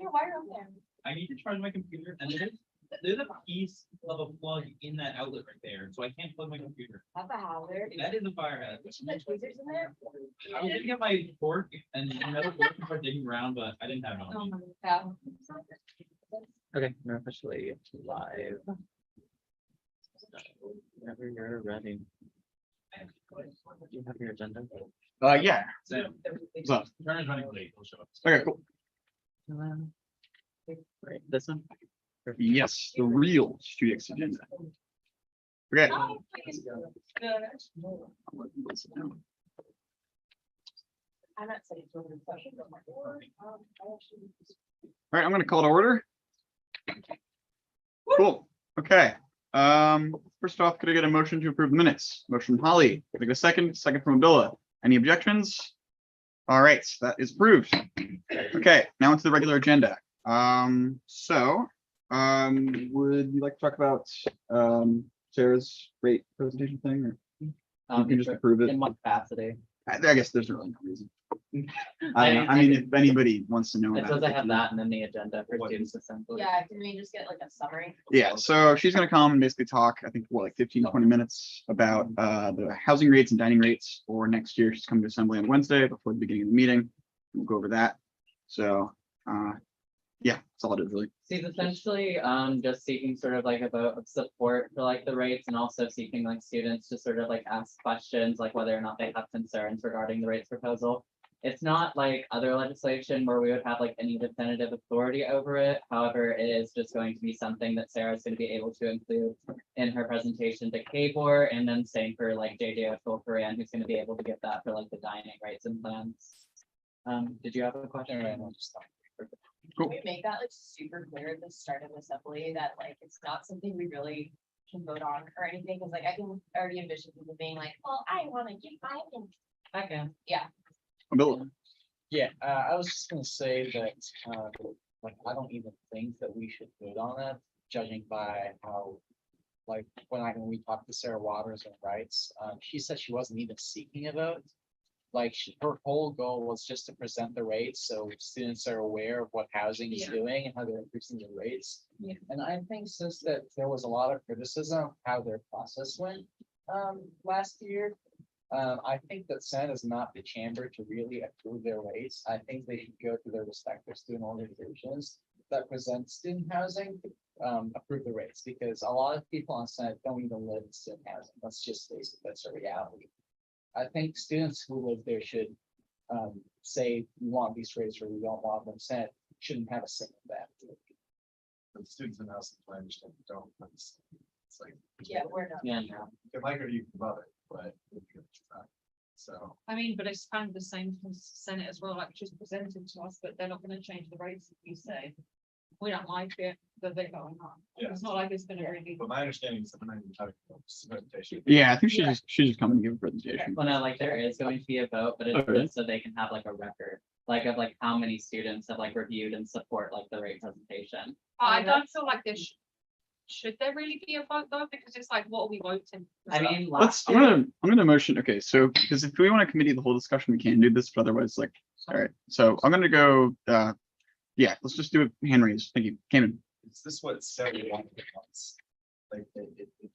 your wire on there? I need to charge my computer, and there's a piece of a plug in that outlet right there, so I can't plug my computer. That's a hazard. That is a fire hazard. You should put tweezers in there. I was gonna get my fork and another fork and start digging around, but I didn't have it on me. Yeah. Okay, we're officially live. Whenever you're ready. Do you have your agenda? Yeah. Sam, What's up? Turner's running late. He'll show up. Okay, cool. Right, this one? Yes, the real StudEx agenda. Okay. Oh, please. Good. I'm not saying it's over the session, but my board, I actually. All right, I'm gonna call to order. Cool. Okay. First off, could I get a motion to approve the minutes? Motion from Holly. Could I get a second? Second from Abdullah. Any objections? All right, that is approved. Okay, now into the regular agenda. Would you like to talk about Sarah's rate presentation thing, or you can just approve it? In what capacity? I guess there's really no reason. I don't know. I mean, if anybody wants to know. It about says it, I have that and then the agenda for students assembly. Yeah, can we just get like a summary? Yeah, so she's gonna come and basically talk, I think, what, like 15-20 minutes about the housing rates and dining rates for next year. She's coming to assembly on Wednesday before the beginning of the meeting. We'll go over that. So yeah, that's all it is really. She's essentially just seeking sort of like a vote of support for like the rates and also seeking like students to sort of like ask questions like whether or not they have concerns regarding the rates proposal. It's not like other legislation where we would have like any definitive authority over it. However, it is just going to be something that Sarah's going to be able to include in her presentation to KBOR, and then same for like JJ O'Toole-Coran, who's going to be able to get that for like the dining rates and plans. Did you have a question? Cool. Can we make that like super clear at the start of the assembly that like it's not something we really can vote on or anything? Cause like I can already envision people being like, well, I want to get my. I can. Yeah. Abdullah. Yeah, I was just gonna say that, like, I don't even think that we should vote on that, judging by how, like, when we talked to Sarah Waters and Rights, she said she wasn't even seeking a vote. Like, her whole goal was just to present the rates, so students are aware of what housing is Yeah. doing and how they're increasing the rates. Yeah. And I think since that there was a lot of criticism of how their process went, last year, I think that Senate is not the chamber to really approve their rates. I think they should go to their respective student organizations that present student housing, approve the rates, because a lot of people on Senate don't even live in student housing. Let's just face it, that's a reality. I think students who live there should say we want these rates or we don't want them. Senate shouldn't have a say in that. The students in house, I understand, don't. It's like, Yeah, we're not. Yeah. you can like it or you can love it, but. So. I mean, but it's kind of the same for Senate as well, like just presented to us, but they're not gonna change the rates if we say. We don't like it, that they're going on. Yeah. It's not like it's gonna really. But my understanding is that I'm not even having a presentation. Yeah, I think she's just coming to give a presentation. Well, no, like there is going to be a vote, but it's Okay. just so they can have like a record, like of like how many students have like reviewed and support like the rate presentation. I don't feel like there should there really be a vote though, because it's like, what are we voting? I mean, Let's, last I'm year, gonna motion, okay, so, because if we want to committee the whole discussion, we can do this, but otherwise, like, all right, so I'm gonna go, yeah, let's just do it hand raised. Thank you, Cayman. Is this what Sarah wanted wants? Like,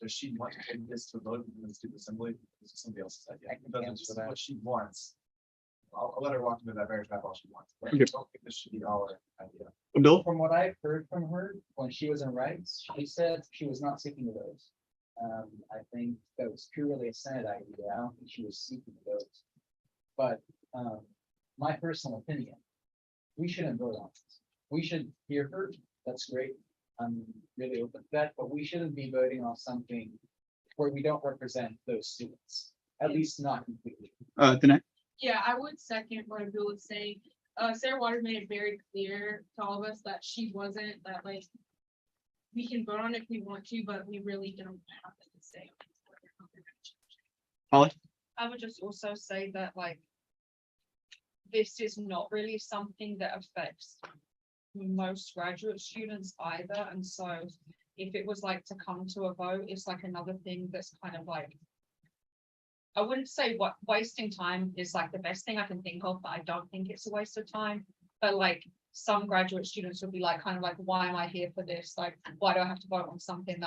does she want to take this to a vote in the student assembly? This is somebody else's idea. I can Doesn't answer this is that. what she wants. I'll let her walk into that very trap all she wants. But I Okay. don't think this should be our idea. Abdullah? From what I've heard from her, when she was in Rights, she said she was not seeking a vote. I think that was purely a Senate idea. I don't think she was seeking a vote. But my personal opinion, we shouldn't vote on this. We should hear her. That's great. I'm really open to that, but we shouldn't be voting on something where we don't represent those students, at least not completely. Danae? Yeah, I would second what Abdul was saying. Sarah Waters made it very clear to all of us that she wasn't, that like, we can vote on it if we want to, but we really don't have to say. Holly? I would just also say that like, this is not really something that affects most graduate students either, and so if it was like to come to a vote, it's like another thing that's kind of like, I wouldn't say what wasting time is like the best thing I can think of, but I don't think it's a waste of time. But like, some graduate students would be like, kind of like, why am I here for this? Like, why do I have to vote on something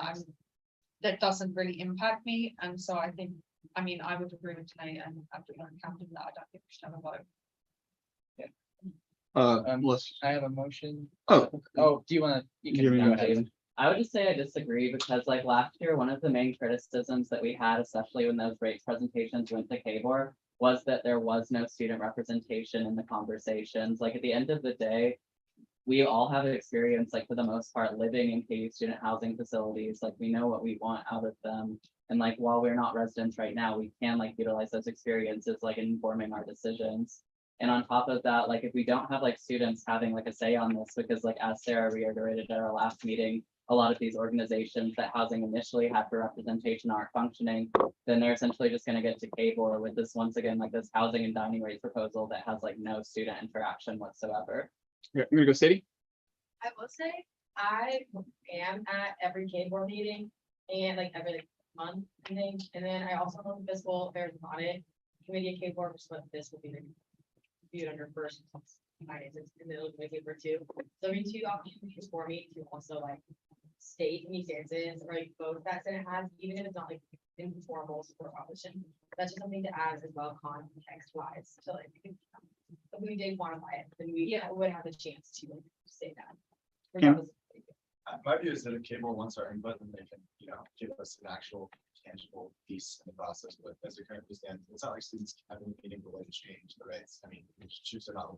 that doesn't really impact me? And so I think, I mean, I would agree with Nate and after counting that, I don't think we should have a vote. Melissa, I have a motion. Oh. Oh, do you wanna? You You can have go any ahead. I would just say I disagree because like last year, one of the main criticisms that we had, especially when those rates presentations went to KBOR, was that there was no student representation in the conversations. Like at the end of the day, we all have experience, like for the most part, living in KU student housing facilities. Like we know what we want out of them. And like while we're not residents right now, we can like utilize those experiences like in informing our decisions. And on top of that, like if we don't have like students having like a say on this, because like as Sarah reiterated at our last meeting, a lot of these organizations that housing initially had for representation aren't functioning, then they're essentially just gonna get to KBOR with this, once again, like this housing and dining rate proposal that has like no student interaction whatsoever. yeah, I'm gonna go Sadie. I will say, I am at every K board meeting and like every like, month meeting, and then I also know the fiscal affairs and audit committee at K board, which is what this will be viewed under first. Finances, and then it'll make it for two. So I mean, two opportunities for me to also like state any stances or like both that Senate has, even if it's not like informal support opposition. That's just something to add as well, context wise. So like, if we did quantify it, then we would have a chance to like, say that. Regardless. My view is that if cable wants our input, then they can, give us an actual tangible piece in the process, but as it currently stands, it's not like students have any meaningful way to change the rates. I mean, we should choose or not.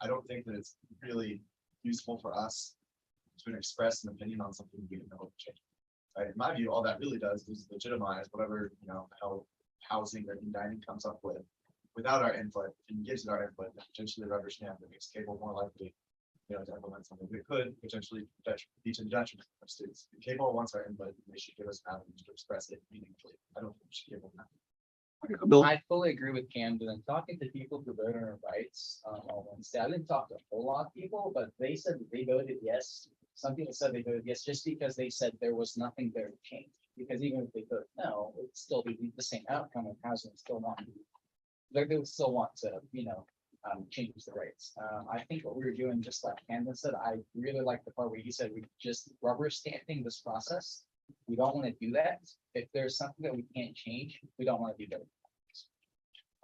I don't think that it's really useful for us to express an opinion on something we don't know what to change. Right? In my view, all that really does is legitimize whatever, how housing or dining comes up with without our input, and gives it our input, and potentially rubber stamp that makes cable more likely to implement something that could potentially be to the detriment of students. If cable wants our input, they should give us an avenue to express it meaningfully. I don't think we should give them that. Bill, I fully agree with Camden and talking to people who voted on rights on Wednesday. I didn't talk to a whole lot of people, but they said that they voted yes. Some people said they voted yes just because they said there was nothing there to change. Because even if they vote no, it would still be the same outcome of housing still want to. They would still want to, change the rates. I think what we were doing, just like Camden said, I really like the part where he said we just rubber stamping this process. We don't want to do that. If there's something that we can't change, we don't want to do that.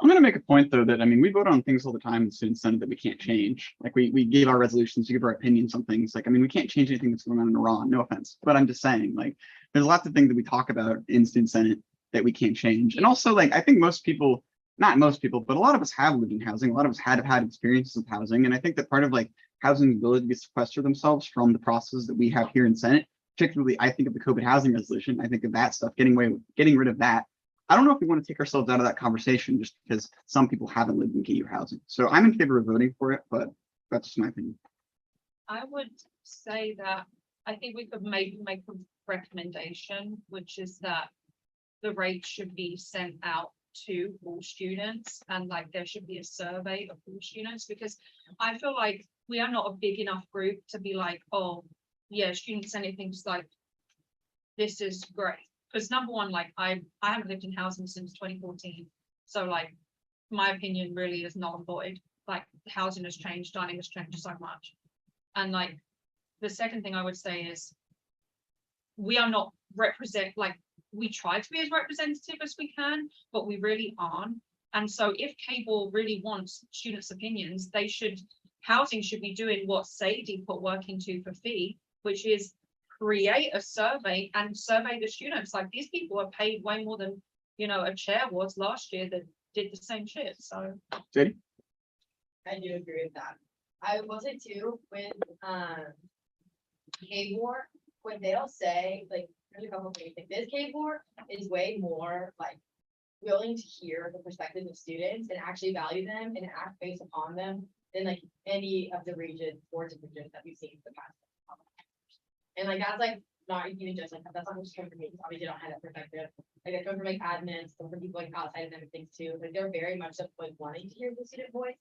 I'm gonna make a point though that, I mean, we vote on things all the time in the student senate that we can't change. Like we give our resolutions, we give our opinions on things. Like, I mean, we can't change anything that's going on in Iran, no offense, but I'm just saying, like, there's lots of things that we talk about in student senate that we can't change. And also, like, I think most people, not most people, but a lot of us have lived in housing. A lot of us have had experiences of housing. And I think that part of like housing's ability to sequester themselves from the processes that we have here in Senate, particularly, I think of the COVID housing resolution. I think of that stuff, getting rid of that. I don't know if we want to take ourselves out of that conversation just because some people haven't lived in KU housing. So I'm in favor of voting for it, but that's just my opinion. I would say that I think we could maybe make a recommendation, which is that the rate should be sent out to all students, and like there should be a survey of all students, because I feel like we are not a big enough group to be like, oh yeah, students anything just like this is great. Because number one, like I haven't lived in housing since 2014, so like my opinion really is null and void. Like housing has changed, dining has changed so much. And like the second thing I would say is we are not we try to be as representative as we can, but we really aren't. And so if cable really wants students' opinions, housing should be doing what Sadie put work into for fee, which is create a survey and survey the students. Like these people are paid way more than, a chair was last year that did the same shit. So Sadie? I do agree with that. I will say too, with K-War, when they'll say, like, there's a couple things, like this K-War is way more like willing to hear the perspective of students and actually value them and act based upon them than like any of the boards of regions that we've seen in the past. And like that's like not even just like that's not just coming from me, because obviously don't have that perspective. Like I come from like admins, come from people like outside of them and things too. Like they're very much like wanting to hear the student voice.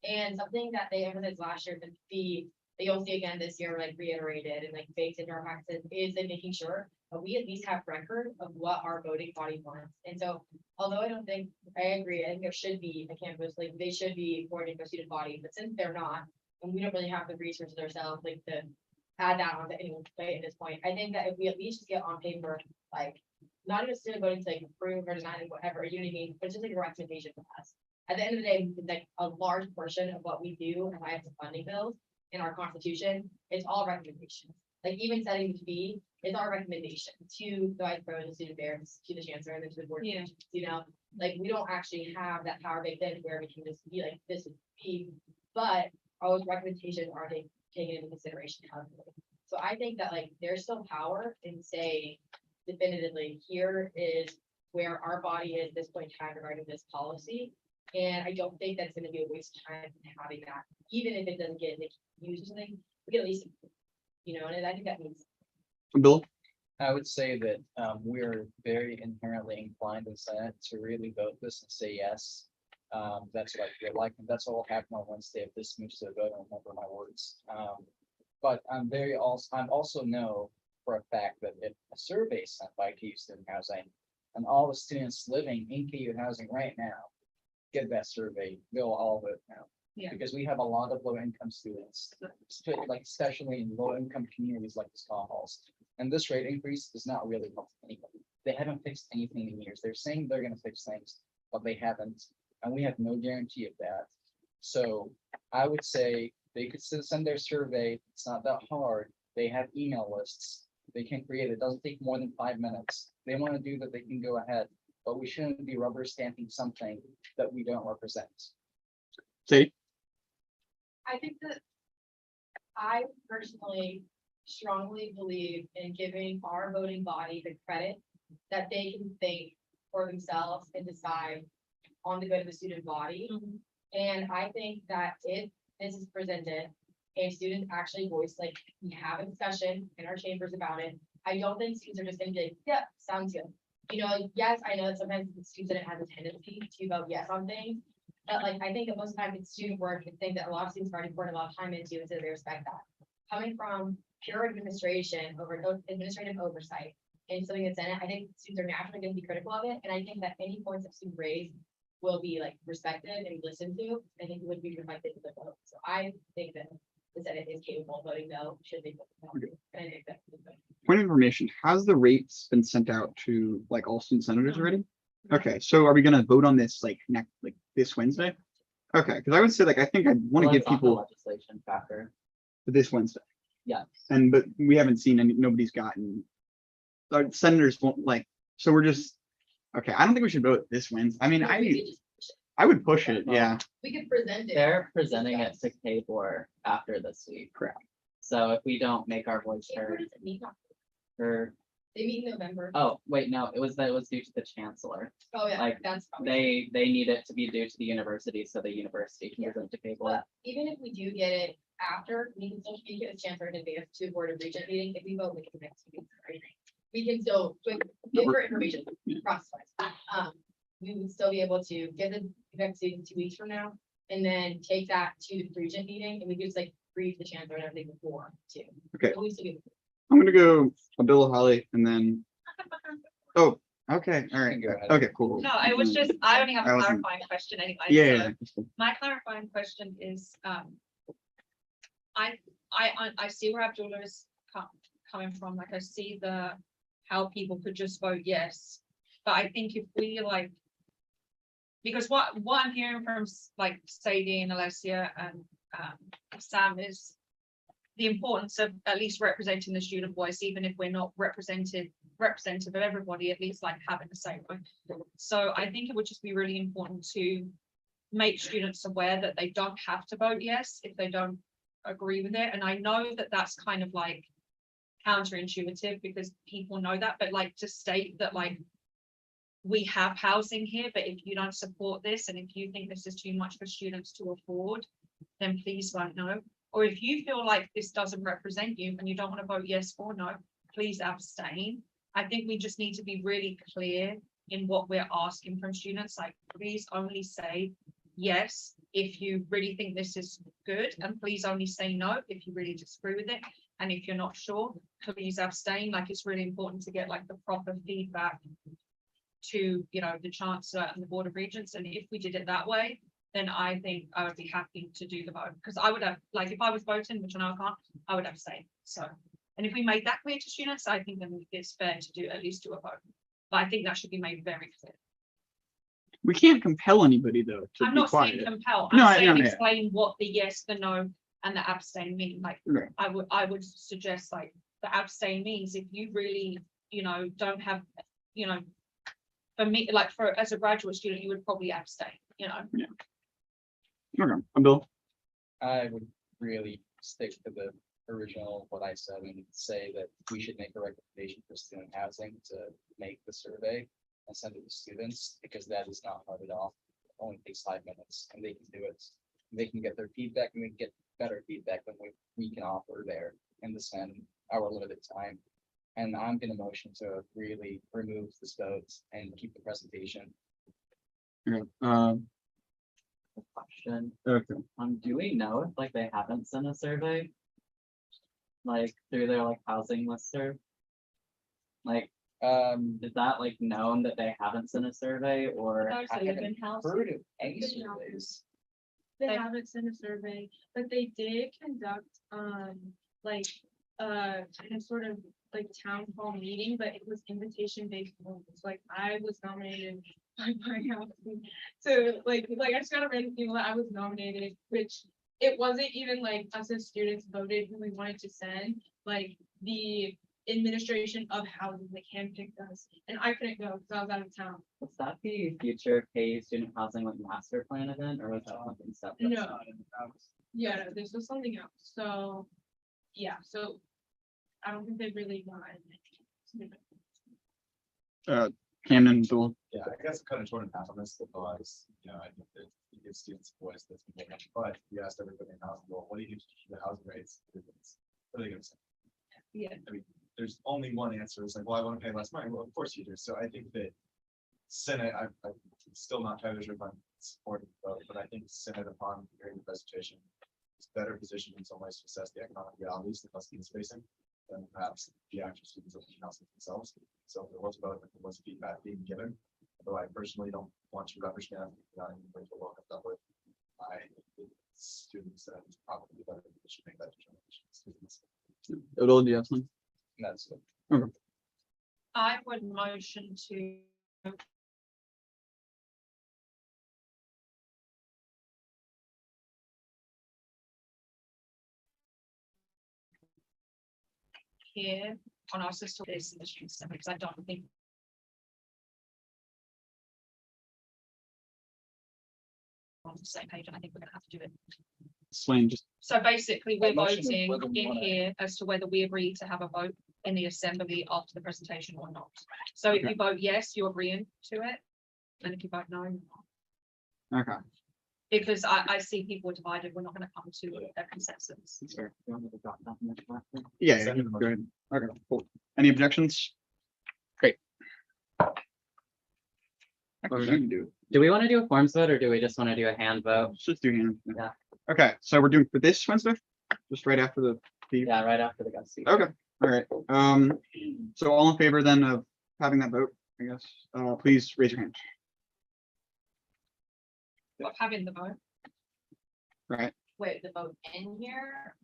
And something that they emphasized last year, but that you'll see again this year, like reiterated and like baked into our practices, is in making sure that we at least have record of what our voting body wants. And so, although I agree, I think there should be a campus, like they should be boarding a student body, but since they're not, and we don't really have the resources ourselves, like to add that onto anyone's plate at this point. I think that if we at least just get on paper, like, not even student voting to like approve or deny, whatever, you know what I mean, but it's just like a recommendation from us. At the end of the day, like a large portion of what we do and why it's a funding bills in our constitution, it's all recommendations. Like even setting the fee is our recommendation to the vice president, the student affairs, to the chancellor, and then to the board. of Yeah. regents, You know, like we don't actually have that power baked in where we can just be like, this is fee, but all those recommendations are taken into consideration. So I think that like there's still power in saying definitively, here is where our body is at this point in time regarding this policy. And I don't think that's gonna be a waste of time having that, even if it doesn't get like, used or something, we can at least, you know, and I think that means. Bill, I would say that we're very inherently inclined in Senate to really vote this and say yes. That's what I feel like, and that's what will happen on Wednesday if this moves to a vote. I remember my words. But I'm also know for a fact that if a survey sent by KU Student Housing and all the students living in KU housing right now get that survey, they'll all vote no. Yeah. Because we have a lot of low income students, like especially in low income communities like the small halls. And this rate increase is not really helping anybody. They haven't fixed anything in years. They're saying they're gonna fix things, but they haven't, and we have no guarantee of that. So I would say they could send their survey. It's not that hard. They have email lists. They can create it. It doesn't take more than 5 minutes. They want to do that, they can go ahead, but we shouldn't be rubber stamping something that we don't represent. Sadie, I think that I personally strongly believe in giving our voting body the credit that they can think for themselves and decide on the good of the student body. And I think that if this is presented and students actually voice, like, we have a discussion in our chambers about it, I don't think students are just gonna be like, yeah, sounds good. You know, like, yes, I know that sometimes the student has a tendency to vote yes on things, but like, I think that most of the time it's student work, and thing that a lot of students are already pouring a lot of time into, and so they respect that. Coming from pure administration over administrative oversight and something that's in it, I think students are naturally gonna be critical of it, and I think that any points that students raise will be like respected and listened to. I think it would be reflected in the vote. So I think that the Senate is capable of voting no, should they vote no. And I think that. point of information, has the rates been sent out to like all student senators already? Okay, so are we gonna vote on this like this Wednesday? Okay, because I would say like, I think I want to Well, give it's on the people legislation factor. this Wednesday. Yeah. And but we haven't seen nobody's gotten. Our senators won't like, so we're just, okay, I don't think we should vote this Wednesday. I mean, We could just- I would push it, yeah. We could present it. They're presenting it to KBOR after this week. Correct. So if we don't make our voice Where heard, does it meet? or, They meet in November. oh, wait, no, it was due to the chancellor. Oh, yeah, like, that's probably. They need it to be due to the university, so the university can Yeah. present to KBOR. But even if we do get it after, we can still speak it as chancellor in advance to the board of regent meeting. If we vote, we can next week, right? We can still, give her information process wise. We would still be able to get the next student 2 weeks from now, and then take that to the regent meeting, and we could just like brief the chancellor and everything before too. Okay. At least we can- I'm gonna go a Bill, Holly, and then, oh, okay, all right, Go ahead. okay, cool. No, I was just, I only have I a wasn't- clarifying question anyway. Yeah, so yeah, My clarifying question is, I see where Abdullah is coming from, like, I see how people could just vote yes. But I think if we like, because what I'm hearing from like Sadie and Alessia and Sam is the importance of at least representing the student voice, even if we're not representative of everybody, at least like having a say. Right? So I think it would just be really important to make students aware that they don't have to vote yes if they don't agree with it. And I know that that's kind of like counterintuitive because people know that, but like to state that like we have housing here, but if you don't support this and if you think this is too much for students to afford, then please vote no. Or if you feel like this doesn't represent you and you don't want to vote yes or no, please abstain. I think we just need to be really clear in what we're asking from students. Like, please only say yes if you really think this is good, and please only say no if you really disagree with it. And if you're not sure, please abstain. Like, it's really important to get like the proper feedback to, you know, the chancellor and the board of regents. And if we did it that way, then I think I would be happy to do the vote, because I would have, like, if I was voting, which I know I can't, I would abstain, so. And if we make that clear to students, I think then it's fair to do, at least do a vote. But I think that should be made very clear. We can't compel anybody though to I'm be not saying quiet. compel, No, I'm saying yeah. explain what the yes, the no, and the abstain mean, like, Right. I would suggest like, the abstain means if you really, don't have, for me, like, as a graduate student, you would probably abstain, Okay, Bill. I would really stick to the original, what I said, and say that we should make a recommendation for student housing to make the survey and send it to students, because that is not hard at all. It only takes 5 minutes and they can do it. They can get their feedback and we can get better feedback than we can offer there in the span our limited time. And I'm gonna motion to really remove this vote and keep the presentation. Okay, Question, okay. do we know if like they haven't sent a survey? Like through their like housing listserv? Like, is that like known that they haven't sent a survey or? Those I that live haven't in house. heard of any surveys. They They- haven't sent a survey, but they did conduct, like, kind of sort of like town hall meeting, but it was invitation based. Only. So, like, I was nominated by my house. So like I just got a random people that I was nominated, which it wasn't even like us as students voted who we wanted to send, like the administration of housing, like handpicked us, and I couldn't go because I was out of town. Was that the future pay student housing like master plan event or was that something separate? No. Yeah, no, this was something else, so, yeah, so I don't think they really wanted. Camden, Bill. Yeah, I guess I'm kind of torn in half on this, because, I think that you give students a voice that's important, but you asked everybody in housing, well, what do you do to keep the housing rates? What are they gonna say? Yeah. I mean, there's only one answer, it's like, well, I wanna pay less money, well, of course you do, so I think that Senate, I'm still not entirely sure if I'm supporting the vote, but I think Senate upon hearing the presentation is better positioned in some ways to assess the economic realities that students facing than perhaps the actual students of the houses themselves. So if there was a vote, if there was feedback being given, although I personally don't want to rubber stamp, anybody to welcome up with, I think students that is probably better that should make that determination. Students. Bill, do you have something? And that's it. I would motion to. Here on our system, this industry, because I don't think. On the same page, and I think we're gonna have to do it. Swain, just, So basically, we're Motion is voting whether we in wanna- here as to whether we agree to have a vote in the assembly after the presentation or not. So if you vote yes, you're agreeing to it. And if you vote no, you're not. okay. Because I see people are divided, we're not gonna come to a consensus. That's fair. You want me to drop that in the chat? Yeah, yeah, Second you the go motion. ahead. Okay, cool. Any objections? Great. Actually, we can do it. Do we want to do a forms vote or do we just want to do a hand vote? Let's just do hand. Yeah. Okay, so we're doing for this Wednesday, just right after the. Yeah, right after the guest speaker. Okay, all right. So all in favor then of having that vote, I guess, please raise your hand. Of having the vote. Right, Wait, the vote in here?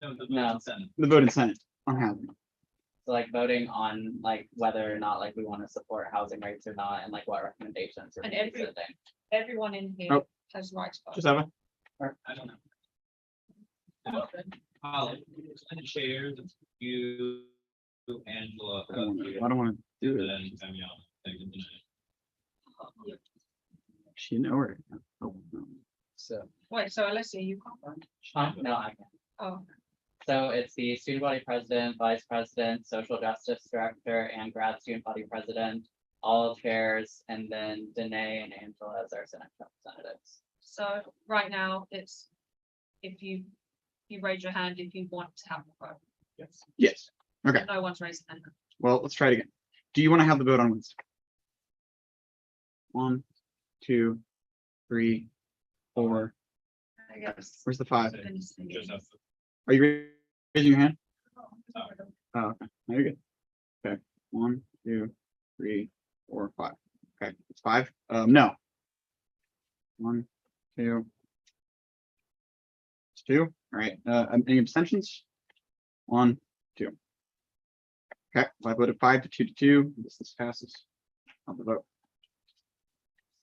No, the No. consent. the vote in Senate on housing. So like voting on like whether or not like we want to support housing rates or not and like what recommendations. we're And gonna be every- sending. Everyone in here Oh. has right to vote. Just have a, I don't know. And chairs, you, Angela. I don't want to do it. and Danielle. Thank you. She know her. Oh, no. So Wait, so Alessia, you can't vote? No, I can't. Oh, So it's the student body president, vice president, social justice director, and grad student body president, all chairs, and then Danae and Angela as our Senate representatives. so right now it's, if you raise your hand if you want to have a vote. Yes. Yes, okay, No one's raising their hand. well, let's try it again. Do you want to have the vote on Wednesday? 1, 2, 3, 4, I guess. where's the 5? Just have to- Are you raising your hand? Oh. Oh, okay, no, you're good. Okay, 1, 2, 3, 4, 5. Okay, it's 5. No. 1, 2. It's 2. All right. Any abstentions? 1, 2. Okay, so I voted 5 to 2 to 2. This passes. On the vote.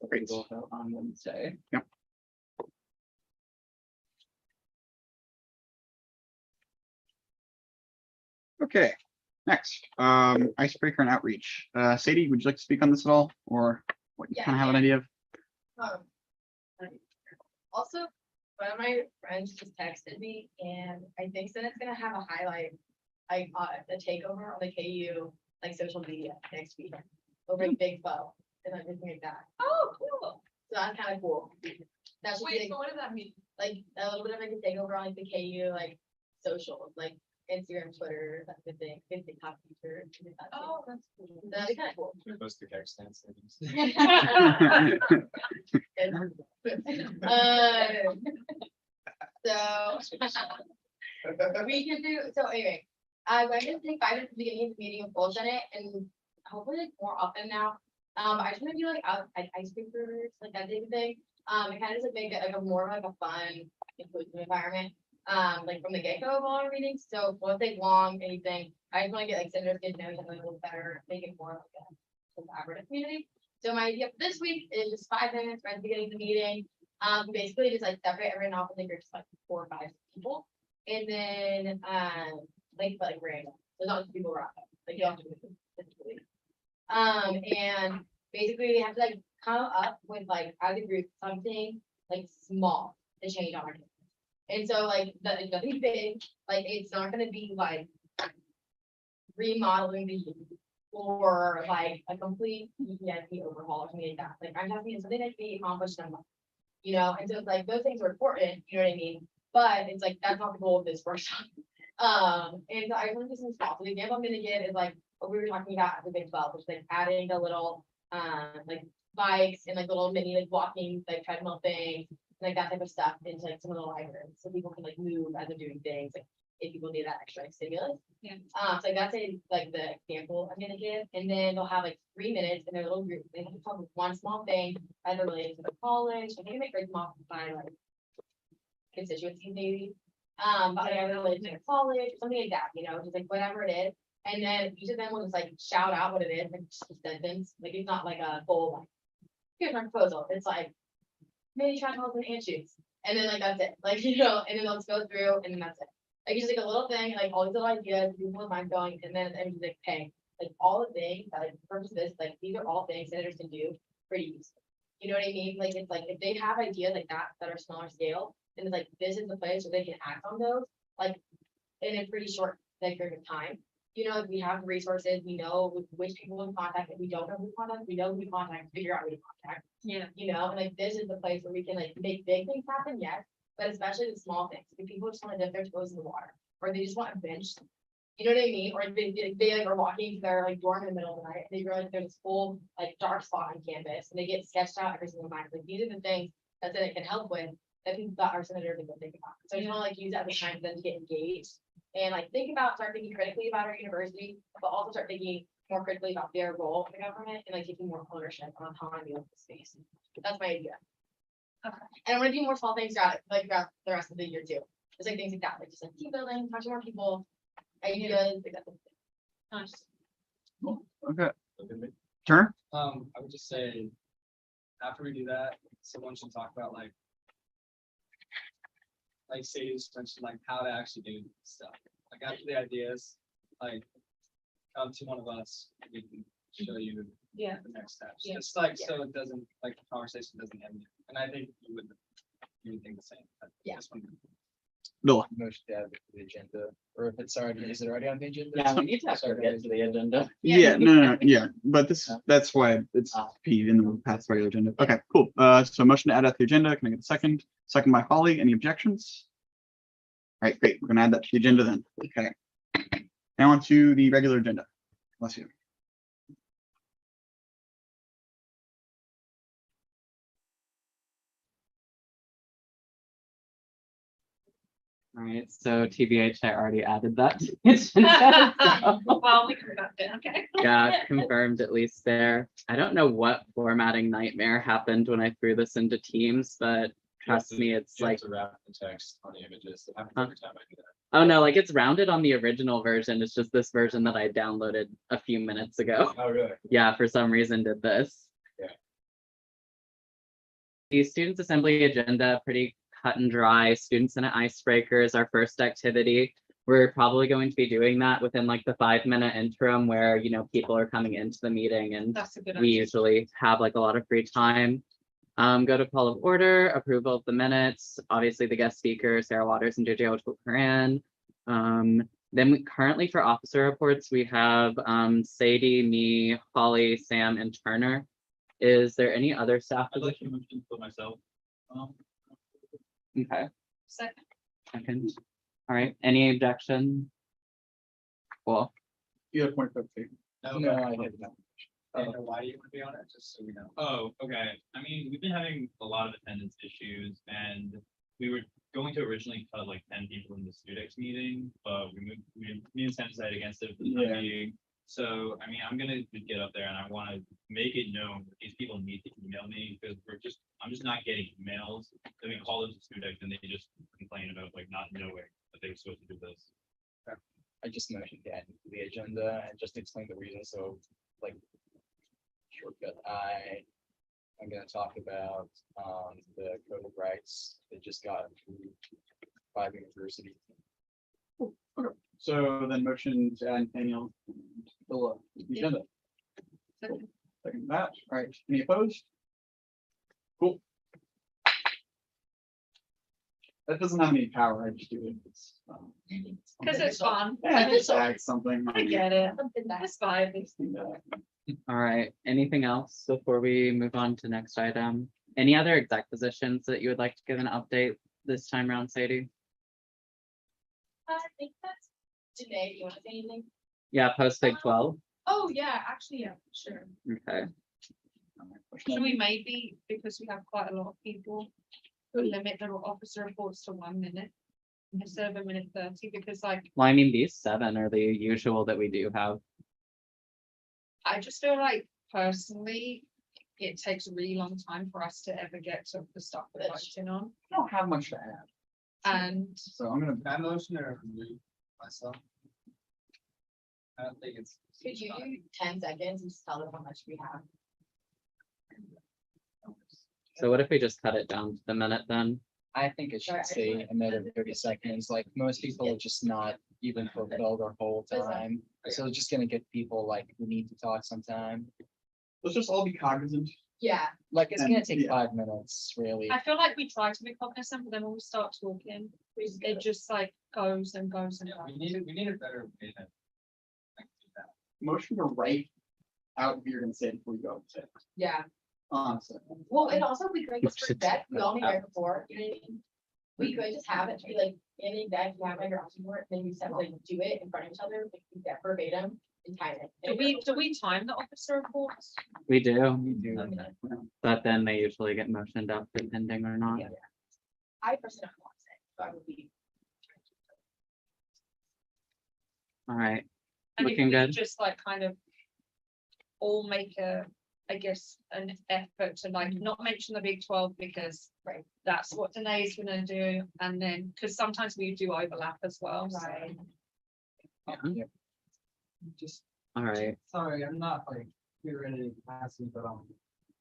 Great. We'll vote on Wednesday. Okay, next, icebreaker and outreach. Sadie, would you like to speak on this at all, or what you Yeah, kind of have an yeah. idea of? Also, one of my friends just texted me and I think that it's gonna have a highlight, like, the takeover on the KU, like, social media next week. Over a big bow and everything like that. Oh, cool. So that's kind of cool. That's just Wait, like, so what does that mean? like a little bit of like a takeover on like the KU, like, socials, like Instagram, Twitter, that good thing, good TikTok feature. Oh, that's cool. That'd be kind of cool. We're supposed to keg stands. So. We can do, so anyway, I went to take 5 minutes at the beginning of the meeting of bullshit it and hopefully like more often now. I just wanna do like icebreakers, like that type of thing. And kind of just like make it like a more of like a fun, inclusive environment. Like from the get-go of all our meetings, so it won't take long, anything. I just wanna get like senators get to know each other a little better, make it more like a collaborative community. So my idea for this week is just 5 minutes right at the beginning of the meeting. Basically just like separate everyone off into groups of like 4 or 5 people. And then, like random, so not just people around, like you have to. And basically we have to like come up with like, as a group, something like small to change on our campus. And so like, nothing big, like it's not gonna be like remodeling the youth or like a complete EPSP overhaul or something like that. Like I'm talking something that can be accomplished in a month. You know, and so it's like, those things are important, you know what I mean? But it's like, that's not the goal of this workshop. And so I just want to do some small. So the example I'm gonna give is like what we were talking about at the Big 12, which is like adding the little, like bikes and like little mini like walking, like treadmill things, like that type of stuff into like some of the libraries. So people can like move as they're doing things, like if people need that extra like stimulus. Yeah. So like, that's like the example I'm gonna give, and then they'll have like 3 minutes in their little group. They have to talk with one small thing, either related to the college, I think they break them off by like constituencies maybe. But like either related to their college, or something like that, you know, just like whatever it is. And then each of them will just like shout out what it is, like just a sentence, like it's not like a full like, here's my proposal, it's like mini triangles and ant shoots, and then like that's it, like, you know, and then they'll just go through and then that's it. Like it's just like a little thing, like all these little ideas, people's mind going, and then and like, hey, like all the things that like the purpose of this, like these are all things senators can do pretty easily. You know what I mean? Like it's like if they have ideas like that are smaller scale, and it's like this is the place where they can act on those, like in a pretty short like period of time. You know, if we have resources, we know which people to contact. If we don't know who to contact, we know who to contact, figure out who to contact. Yeah. You know, and like this is the place where we can like make big things happen, yes, but especially the small things. If people just want to dip their toes in the water, or they just want a bench, you know what I mean? Or they like are walking to their like dorm in the middle of the night, and they realize there's this full like dark spot on campus, and they get sketched out every single night. Like these are the things that it can help with that people that our senators can think about. So I just want to like use that as a time for them to get engaged and like start thinking critically about our university, but also start thinking more critically about their role in the government and like taking more ownership on autonomy of the space. That's my idea. Okay. And I want to do more small things throughout the rest of the year too. Just like things like that, like just like team building, talk to more people, ideas, like that. Nice. Okay, Turner? I would just say, after we do that, someone should talk about like Sadie just mentioned, like how to actually do stuff. Like after the ideas, like come to one of us, we can show you Yeah. the next steps. Yeah. Just like, so it doesn't, like the conversation doesn't end. And I think you would think the same. Yeah. Noah? Motion to add it to the agenda, or if it's already, is it already on the agenda? Yeah, we need to actually Sorry, get to the agenda. Yeah, no, yeah, but that's why it's Ah. P in the past regular agenda. Okay, cool. So motion to add that to the agenda. Can I get a second? Second by Holly. Any objections? All right, great. We're gonna add that to the agenda then. Okay. Now on to the regular agenda. Bless you. All right, so TBH, I already added that to the agenda, so- Well, we can back then, okay? Yeah, confirmed at least there. I don't know what formatting nightmare happened when I threw this into Teams, but trust me, it's You have like, to wrap the text on the images. It happens Huh? every time I do that. oh no, like it's rounded on the original version. It's just this version that I downloaded a few minutes ago. Oh, really? Yeah, for some reason did this. Yeah. The Students Assembly agenda, pretty cut and dry. Student Senate icebreaker is our first activity. We're probably going to be doing that within like the 5-minute interim where, you know, people are coming into the meeting and That's a good we idea. usually have like a lot of free time. Go to call of order, approval of the minutes, obviously the guest speakers, Sarah Waters and JJ Coran. Then we currently for officer reports, we have Sadie, me, Holly, Sam, and Turner. Is there any other staff I'd like to position? move to put myself. Okay, Second. second. All right, any objection? Cool. You have a point of clarification. No, I did not. Why do you want to be on it? Just so we know. Oh, okay. I mean, we've been having a lot of attendance issues and we were going to originally cut like 10 people in the StudEx meeting, but we decided against it for the Yeah. meeting. So, I mean, I'm gonna get up there and I want to make it known that these people need to email me because I'm just not getting emails. Then we call them to StudEx and they just complain about like not knowing that they were supposed to do this. I just mentioned that in the agenda and just explain the reason, so like. Shortcut, I'm gonna talk about, the code of rights that just got approved by the university. So then motion to add Daniel. The agenda. Second. Second that, all right, any opposed? Cool. That doesn't have any power, I just do it. Because it's fun. Yeah, just add something. I get it. Something that- That's fine. All right, anything else before we move on to next item? Any other exec positions that you would like to give an update this time around, Sadie? I think that's today. You want to say anything? Yeah, post Big 12. Oh, yeah, actually, yeah, sure. Okay, Should we maybe, because we have quite a lot of people, limit the officer reports to 1 minute instead of 1:30, because like, well, I mean, these 7 are the usual that we do have. I just feel like personally, it takes a really long time for us to ever get to the stuff we're voting on. I don't have much to add, And so I'm gonna, Can I motion or remove myself? I don't think it's. Could you do 10 seconds and just tell them how much we have? So what if we just cut it down to the minute then? I think it Sorry, should I stay just- another 30 seconds, like most people are just not even fulfilled their whole time. So it's just gonna get people like, who need to talk sometime, let's just all be cognizant. Yeah, like, it's gonna And- take yeah. 5 minutes, really. I feel like we try to be cognizant, but then when we start talking, it just like goes and goes and Yeah, goes. we need a better way than. I can do that. Motion to write out what you're gonna say before you go and say it. yeah. Honestly. Well, and also we could just Should forget, we all take made that it before, you know what I mean? We could just have it be like, in the event you have my girls work, then you said like, do it in front of each other, like, you get verbatim and time it. Do we time the officer reports? We do, We do. Okay. but then they usually get motioned up depending or not. Yeah. I personally don't want to say, so I would be. All right, And if Looking we good. just like kind of all make I guess, an effort to like not mention the Big 12 because Right. that's what Danae's gonna do. And then, because sometimes we do overlap as well. so- Right. Yeah. Just, all right. sorry, I'm not like, here in any capacity, but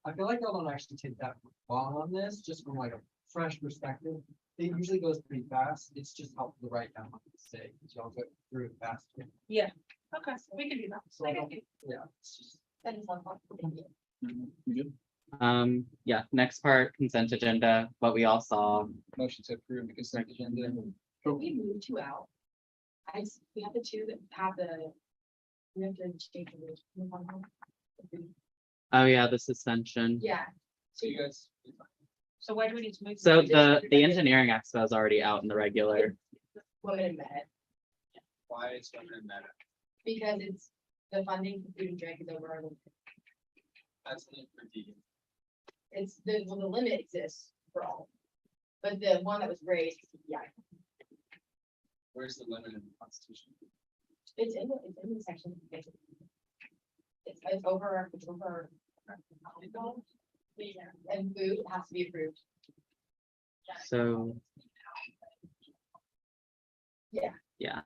I feel like I don't actually take that long on this, just from like a fresh perspective. It usually goes pretty fast. It's just helpful to write down what to say, because y'all go through it faster. Okay, we can do that. So I don't, yeah, it's just. That is helpful. Thank you. You good? Yeah, next part, consent agenda, what we all saw. Motion to approve the consent agenda. Can we move 2 out? We have the 2 that have the. We have to change the. move on home. Oh, yeah, the suspension. Yeah. So you guys. So where do we need to move? So to? the engineering expo is already out in the regular. Women in med, Why it's limited matter. because it's, the funding for food and drink is over. That's only for vegan. It's well, the limit exists for all. But the one that was raised, yeah, Where's the limit in the constitution? it's in the section. It's over. And food has to be approved. So. Yeah. Yeah.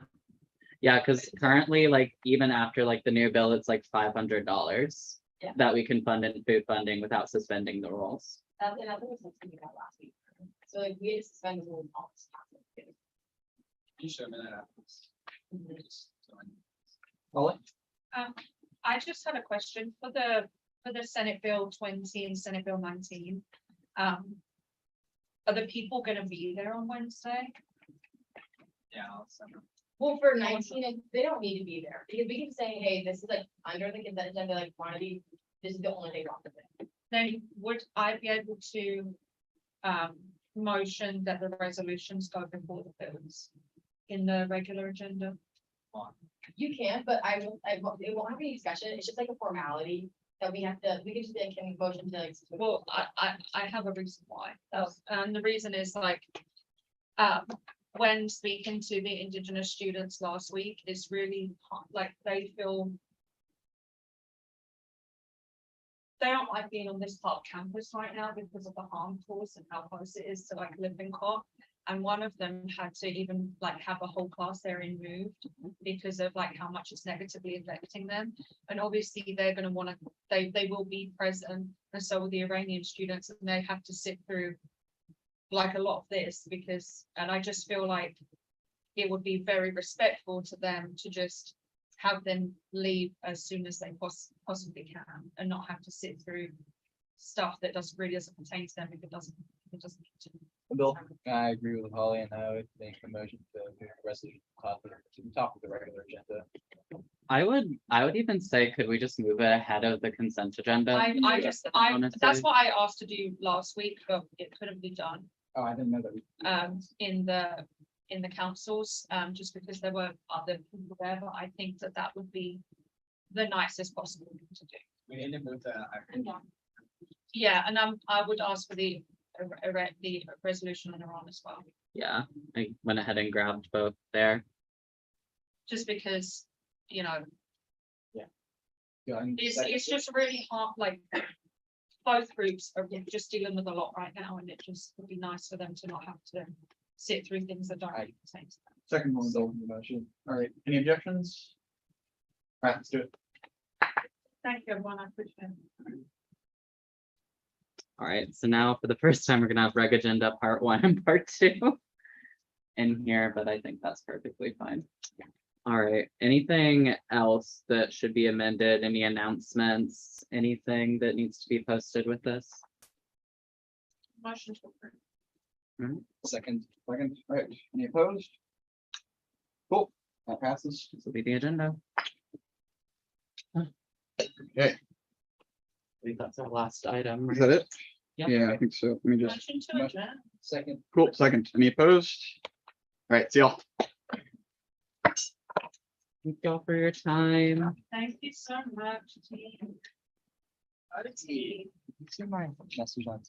Yeah, because currently, like, even after like the new bill, it's like $500. Yeah. That we can fund in food funding without suspending the rules. And I think it's something we got last week. So like we had to suspend the rules all this time. You show me that happens. Well, I just had a question for the Senate Bill 20 and Senate Bill 19. Are the people gonna be there on Wednesday? Yeah. Well, for 19, they don't need to be there, because we can say, hey, this is like under the consent agenda, like quantity, this is the only day off of it. Then would I be able to motion that the resolutions go before the bills in the regular agenda? You can, but it won't have any discussion, it's just like a formality that we have to, we can just be like, can we motion to like. Well, I have a reason why. Oh. And the reason is like, when speaking to the Indigenous students last week, it's really like they feel they don't like being on this part of campus right now because of the harm course and how close it is to like Lippincott. And one of them had to even like have a whole class area moved because of like how much it's negatively affecting them. And obviously they're going to want to, they will be present, and so will the Iranian students, and they have to sit through like a lot of this because, and I just feel like it would be very respectful to them to just have them leave as soon as they possibly can and not have to sit through stuff that doesn't pertain to them if it doesn't need to. Bill, I agree with Holly, and I would make a motion to move the resolution to the top of the regular agenda. I would even say, could we just move it ahead of the consent agenda? That's Honestly. what I asked to do last week, but it couldn't be done Oh, I didn't know that. in the councils, just because there were other people there, but I think that would be the nicest possible thing to do. We need to move that. Yeah, and I would ask for the resolution on Iran as well, Yeah, I went ahead and grabbed both there. just because, you know, Yeah, and it's just really hard, like, both groups are just dealing with a lot right now, and it just would be nice for them to not have to sit through things that don't make sense. Second one, Bill, the motion. All right, any objections? All right, let's do it. Thank you, everyone, I appreciate it. All right, so now for the first time, we're gonna have reg agenda part 1 and part 2 in here, but I think that's perfectly fine. All right, anything else that should be amended? Any announcements? Anything that needs to be posted with this? Motion to approve. second, All right, any opposed? Cool, that passes. This will be the agenda. Okay, I believe that's our last item. is that it? Yeah. Yeah, I think so. Let me just, Motion to adjourn. second. cool, second. Any opposed? All right, see y'all. Thank y'all for your time. Thank you so much, team. See my message on.